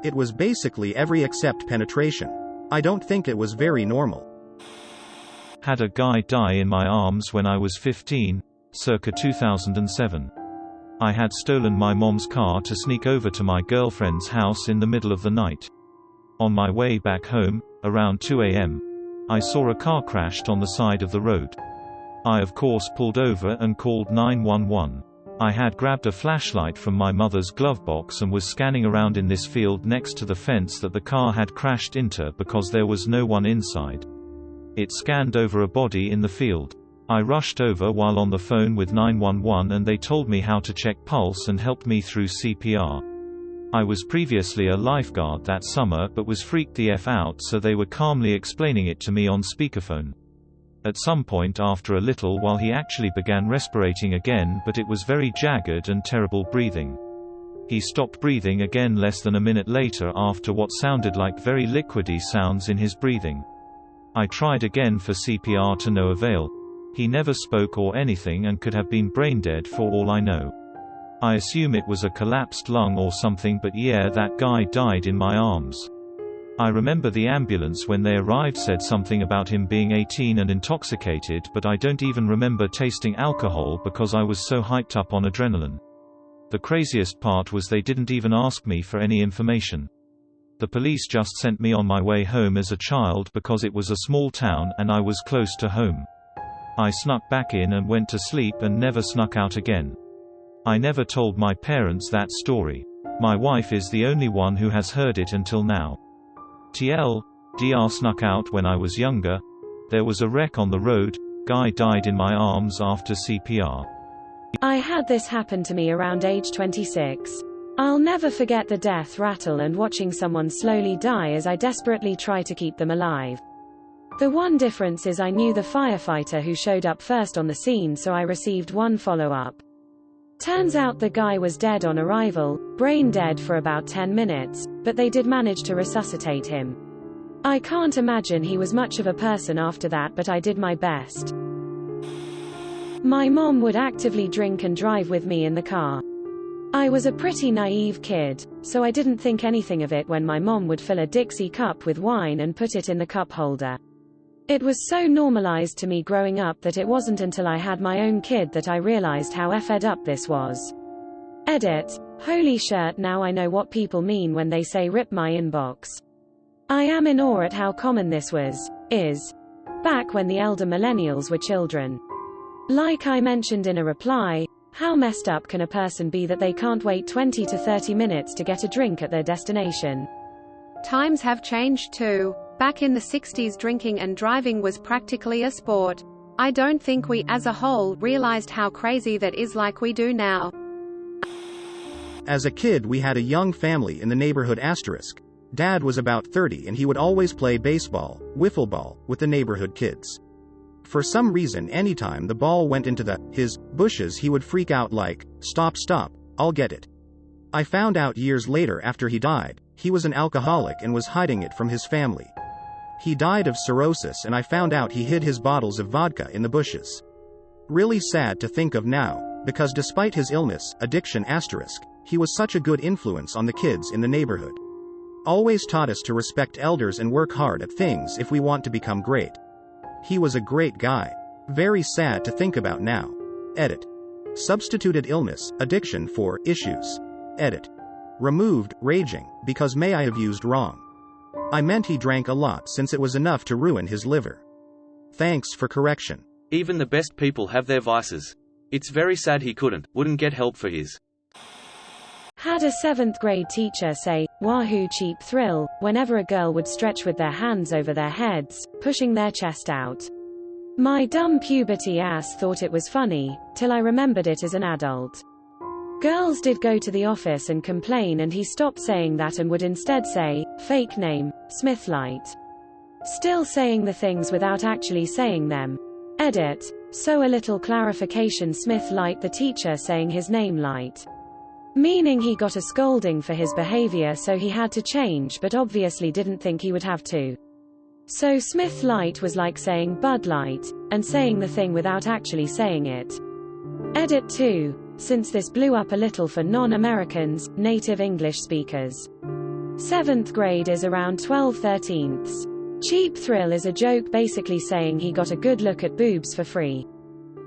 It was basically every except penetration. I don't think it was very normal. Had a guy die in my arms when I was 15, circa 2007. I had stolen my mom's car to sneak over to my girlfriend's house in the middle of the night. On my way back home, around 2 a.m., I saw a car crashed on the side of the road. I of course pulled over and called 911. I had grabbed a flashlight from my mother's glove box and was scanning around in this field next to the fence that the car had crashed into because there was no one inside. It scanned over a body in the field. I rushed over while on the phone with 911 and they told me how to check pulse and helped me through CPR. I was previously a lifeguard that summer but was freaked the F out, so they were calmly explaining it to me on speakerphone. At some point after a little while he actually began respirating again, but it was very jagged and terrible breathing. He stopped breathing again less than a minute later after what sounded like very liquidy sounds in his breathing. I tried again for CPR to no avail. He never spoke or anything and could have been brain dead for all I know. I assume it was a collapsed lung or something, but yeah, that guy died in my arms. I remember the ambulance when they arrived said something about him being 18 and intoxicated, but I don't even remember tasting alcohol because I was so hyped up on adrenaline. The craziest part was they didn't even ask me for any information. The police just sent me on my way home as a child because it was a small town and I was close to home. I snuck back in and went to sleep and never snuck out again. I never told my parents that story. My wife is the only one who has heard it until now. TLDR snuck out when I was younger. There was a wreck on the road, guy died in my arms after CPR. I had this happen to me around age 26. I'll never forget the death rattle and watching someone slowly die as I desperately try to keep them alive. The one difference is I knew the firefighter who showed up first on the scene, so I received one follow-up. Turns out the guy was dead on arrival, brain dead for about 10 minutes, but they did manage to resuscitate him. I can't imagine he was much of a person after that, but I did my best. My mom would actively drink and drive with me in the car. I was a pretty naive kid, so I didn't think anything of it when my mom would fill a Dixie cup with wine and put it in the cup holder. It was so normalized to me growing up that it wasn't until I had my own kid that I realized how effed up this was. Edit. Holy shirt, now I know what people mean when they say rip my inbox. I am in awe at how common this is. Back when the elder millennials were children. Like I mentioned in a reply, how messed up can a person be that they can't wait 20 to 30 minutes to get a drink at their destination? Times have changed too. Back in the 60s, drinking and driving was practically a sport. I don't think we, as a whole, realized how crazy that is like we do now. As a kid, we had a young family in the neighborhood. Dad was about 30 and he would always play baseball, wiffle ball, with the neighborhood kids. For some reason, anytime the ball went into his bushes, he would freak out like, "Stop, I'll get it." I found out years later after he died, he was an alcoholic and was hiding it from his family. He died of cirrhosis and I found out he hid his bottles of vodka in the bushes. Really sad to think of now, because despite his illness, addiction *, he was such a good influence on the kids in the neighborhood. Always taught us to respect elders and work hard at things if we want to become great. He was a great guy. Very sad to think about now. Edit. Substituted illness, addiction for issues. Edit. Removed, raging, because may I have used wrong. I meant he drank a lot since it was enough to ruin his liver. Thanks for correction. Even the best people have their vices. It's very sad he wouldn't get help for his. Had a 7th grade teacher say, "Wahoo cheap thrill," whenever a girl would stretch with their hands over their heads, pushing their chest out. My dumb puberty ass thought it was funny, till I remembered it as an adult. Girls did go to the office and complain and he stopped saying that and would instead say, fake name, Smith Light. Still saying the things without actually saying them. Edit. So a little clarification, Smith Light, the teacher saying his name Light. Meaning he got a scolding for his behavior, so he had to change, but obviously didn't think he would have to. So Smith Light was like saying Bud Light, and saying the thing without actually saying it. Edit 2. Since this blew up a little for non-Americans, native English speakers. 7th grade is around 12/13. Cheap thrill is a joke basically saying he got a good look at boobs for free.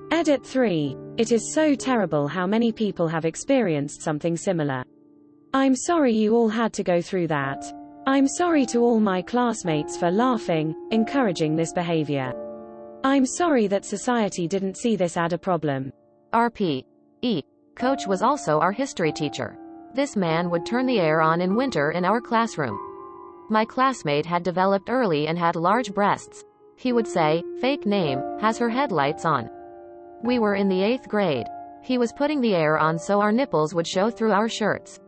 Edit 3. It is so terrible how many people have experienced something similar. I'm sorry you all had to go through that. I'm sorry to all my classmates for laughing, encouraging this behavior. I'm sorry that society didn't see this as a problem. RP. Coach was also our history teacher. This man would turn the air on in winter in our classroom. My classmate had developed early and had large breasts. He would say, fake name, has her headlights on. We were in the 8th grade. He was putting the air on so our nipples would show through our shirts.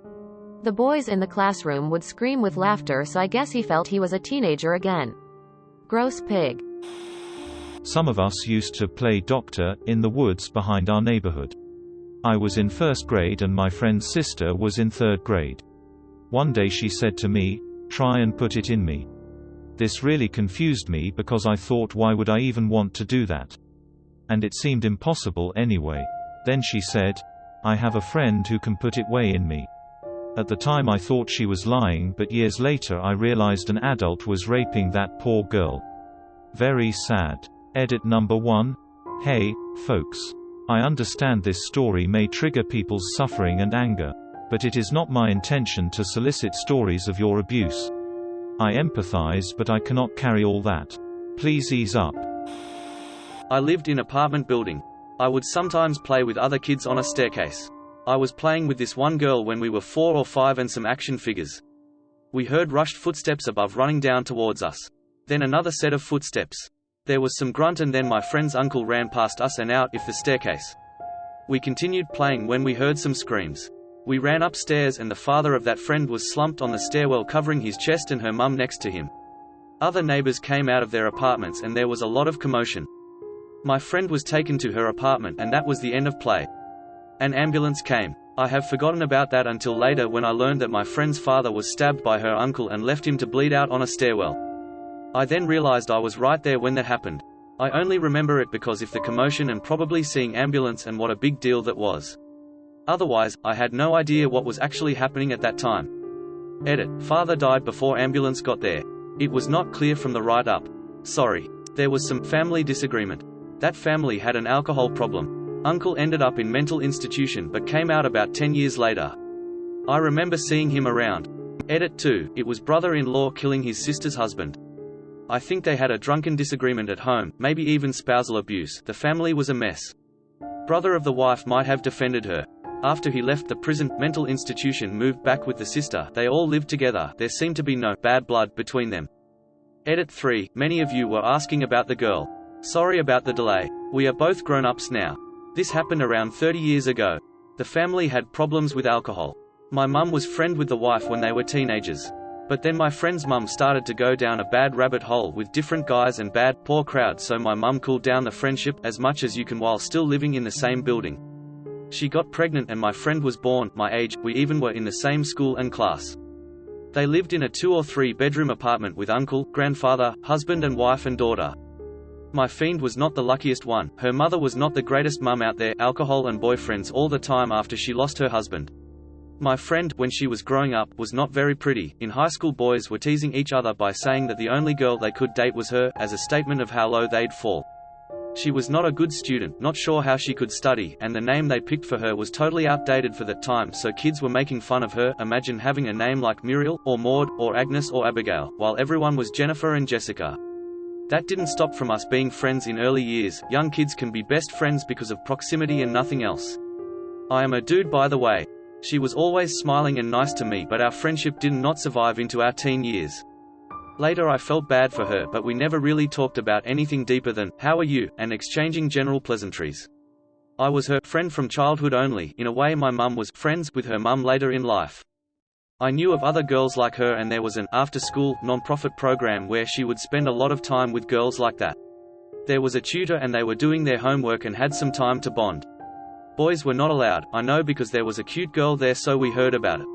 The boys in the classroom would scream with laughter, so I guess he felt he was a teenager again. Gross pig. Some of us used to play doctor in the woods behind our neighborhood. I was in 1st grade and my friend's sister was in 3rd grade. One day she said to me, "Try and put it in me." This really confused me because I thought, why would I even want to do that? And it seemed impossible anyway. Then she said, "I have a friend who can put it way in me." At the time I thought she was lying, but years later I realized an adult was raping that poor girl. Very sad. Edit number 1. Hey, folks. I understand this story may trigger people's suffering and anger. But it is not my intention to solicit stories of your abuse. I empathize, but I cannot carry all that. Please ease up. I lived in apartment building. I would sometimes play with other kids on a staircase. I was playing with this one girl when we were 4 or 5 and some action figures. We heard rushed footsteps above running down towards us. Then another set of footsteps. There was some grunt and then my friend's uncle ran past us and out the staircase. We continued playing when we heard some screams. We ran upstairs and the father of that friend was slumped on the stairwell covering his chest and her mum next to him. Other neighbors came out of their apartments and there was a lot of commotion. My friend was taken to her apartment and that was the end of play. An ambulance came. I have forgotten about that until later when I learned that my friend's father was stabbed by her uncle and left him to bleed out on a stairwell. I then realized I was right there when that happened. I only remember it because of the commotion and probably seeing ambulance and what a big deal that was. Otherwise, I had no idea what was actually happening at that time. Edit. Father died before ambulance got there. It was not clear from the write-up. Sorry. There was some family disagreement. That family had an alcohol problem. Uncle ended up in mental institution but came out about 10 years later. I remember seeing him around. Edit 2. It was brother-in-law killing his sister's husband. I think they had a drunken disagreement at home, maybe even spousal abuse. The family was a mess. Brother of the wife might have defended her. After he left the prison, mental institution moved back with the sister. They all lived together. There seemed to be no bad blood between them. Edit 3. Many of you were asking about the girl. Sorry about the delay. We are both grown-ups now. This happened around 30 years ago. The family had problems with alcohol. My mum was friend with the wife when they were teenagers. But then my friend's mum started to go down a bad rabbit hole with different guys and bad, poor crowd, so my mum cooled down the friendship as much as you can while still living in the same building. She got pregnant and my friend was born, my age. We even were in the same school and class. They lived in a 2 or 3 bedroom apartment with uncle, grandfather, husband and wife and daughter. My fiend was not the luckiest one. Her mother was not the greatest mum out there, alcohol and boyfriends all the time after she lost her husband. My friend, when she was growing up, was not very pretty. In high school, boys were teasing each other by saying that the only girl they could date was her, as a statement of how low they'd fall. She was not a good student, not sure how she could study, and the name they picked for her was totally outdated for that time, so kids were making fun of her. Imagine having a name like Muriel, or Maud, or Agnes or Abigail, while everyone was Jennifer and Jessica. That didn't stop from us being friends in early years. Young kids can be best friends because of proximity and nothing else. I am a dude, by the way. She was always smiling and nice to me, but our friendship did not survive into our teen years. Later I felt bad for her, but we never really talked about anything deeper than, "How are you?" and exchanging general pleasantries. I was her friend from childhood only. In a way, my mum was friends with her mum later in life. I knew of other girls like her, and there was an after-school, non-profit program where she would spend a lot of time with girls like that. There was a tutor and they were doing their homework and had some time to bond. Boys were not allowed, I know, because there was a cute girl there, so we heard about it.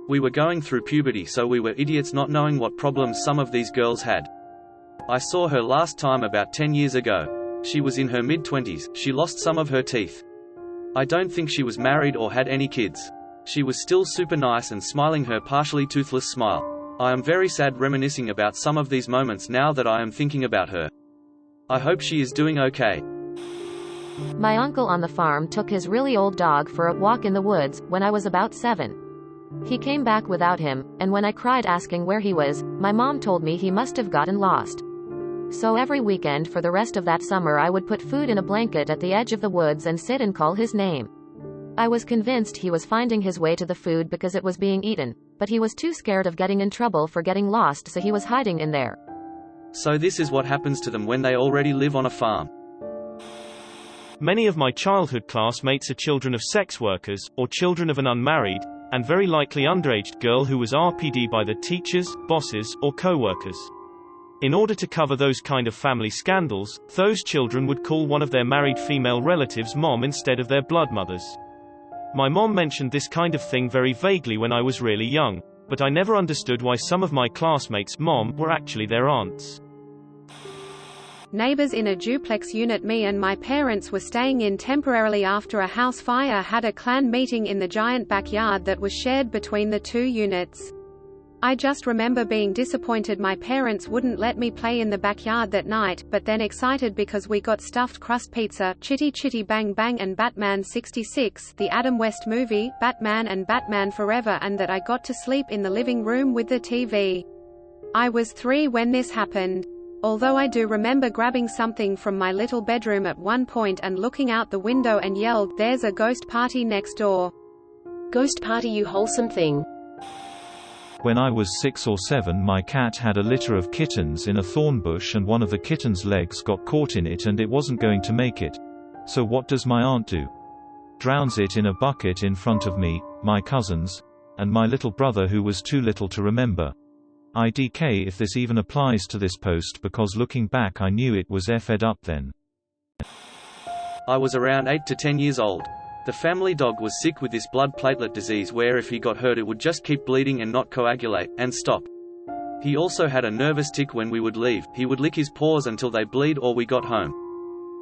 We were going through puberty, so we were idiots not knowing what problems some of these girls had. I saw her last time about 10 years ago. She was in her mid-20s, she lost some of her teeth. I don't think she was married or had any kids. She was still super nice and smiling her partially toothless smile. I am very sad reminiscing about some of these moments now that I am thinking about her. I hope she is doing okay. My uncle on the farm took his really old dog for a walk in the woods when I was about 7. He came back without him, and when I cried asking where he was, my mom told me he must have gotten lost. So every weekend for the rest of that summer I would put food in a blanket at the edge of the woods and sit and call his name. I was convinced he was finding his way to the food because it was being eaten, but he was too scared of getting in trouble for getting lost, so he was hiding in there. So this is what happens to them when they already live on a farm. Many of my childhood classmates are children of sex workers, or children of an unmarried, and very likely underage girl who was RPD by the teachers, bosses, or co-workers. In order to cover those kind of family scandals, those children would call one of their married female relatives mom instead of their blood mothers. My mom mentioned this kind of thing very vaguely when I was really young, but I never understood why some of my classmates' mom were actually their aunts. Neighbors in a duplex unit me and my parents were staying in temporarily after a house fire had a clan meeting in the giant backyard that was shared between the 2 units. I just remember being disappointed my parents wouldn't let me play in the backyard that night, but then excited because we got stuffed crust pizza, Chitty Chitty Bang Bang and Batman 66, the Adam West movie, Batman and Batman Forever, and that I got to sleep in the living room with the TV. I was 3 when this happened. Although I do remember grabbing something from my little bedroom at one point and looking out the window and yelled, "There's a ghost party next door." Ghost party, you wholesome thing. When I was 6 or 7, my cat had a litter of kittens in a thorn bush, and one of the kitten's legs got caught in it and it wasn't going to make it. So what does my aunt do? Drowns it in a bucket in front of me, my cousins, and my little brother who was too little to remember. IDK if this even applies to this post, because looking back I knew it was effed up then. I was around 8 to 10 years old. The family dog was sick with this blood platelet disease where if he got hurt it would just keep bleeding and not coagulate, and stop. He also had a nervous tic when we would leave. He would lick his paws until they bleed or we got home.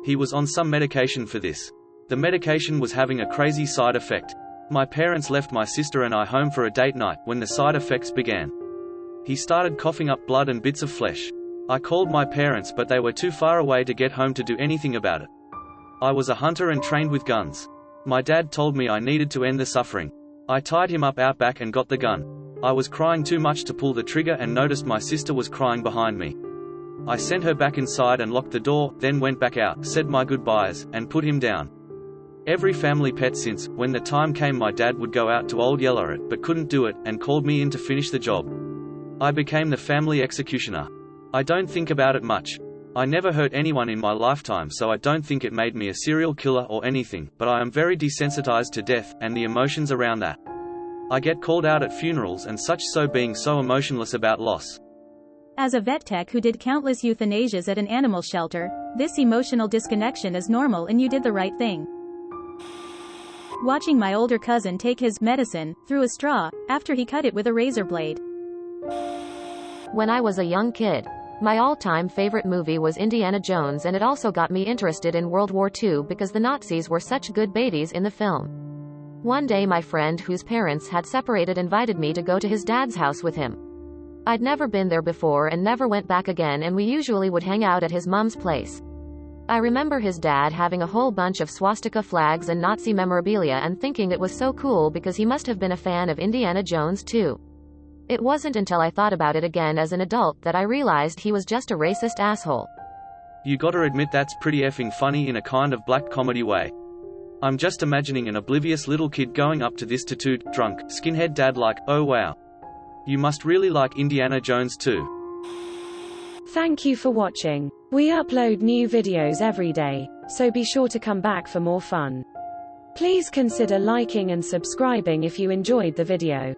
He was on some medication for this. The medication was having a crazy side effect. My parents left my sister and I home for a date night when the side effects began. He started coughing up blood and bits of flesh. I called my parents but they were too far away to get home to do anything about it. I was a hunter and trained with guns. My dad told me I needed to end the suffering. I tied him up out back and got the gun. I was crying too much to pull the trigger and noticed my sister was crying behind me. I sent her back inside and locked the door, then went back out, said my goodbyes, and put him down. Every family pet since, when the time came my dad would go out to Old Yeller it but couldn't do it, and called me in to finish the job. I became the family executioner. I don't think about it much. I never hurt anyone in my lifetime, so I don't think it made me a serial killer or anything, but I am very desensitized to death, and the emotions around that. I get called out at funerals and such, so being so emotionless about loss. As a vet tech who did countless euthanasias at an animal shelter, this emotional disconnection is normal and you did the right thing. Watching my older cousin take his medicine through a straw, after he cut it with a razor blade. When I was a young kid, my all-time favorite movie was Indiana Jones, and it also got me interested in World War II because the Nazis were such good baddies in the film. One day my friend whose parents had separated invited me to go to his dad's house with him. I'd never been there before and never went back again, and we usually would hang out at his mom's place. I remember his dad having a whole bunch of swastika flags and Nazi memorabilia and thinking it was so cool because he must have been a fan of Indiana Jones too. It wasn't until I thought about it again as an adult that I realized he was just a racist asshole. You gotta admit that's pretty effing funny in a kind of black comedy way. I'm just imagining an oblivious little kid going up to this tattooed, drunk, skinhead dad like, oh wow. You must really like Indiana Jones too. Thank you for watching. We upload new videos every day, so be sure to come back for more fun. Please consider liking and subscribing if you enjoyed the video.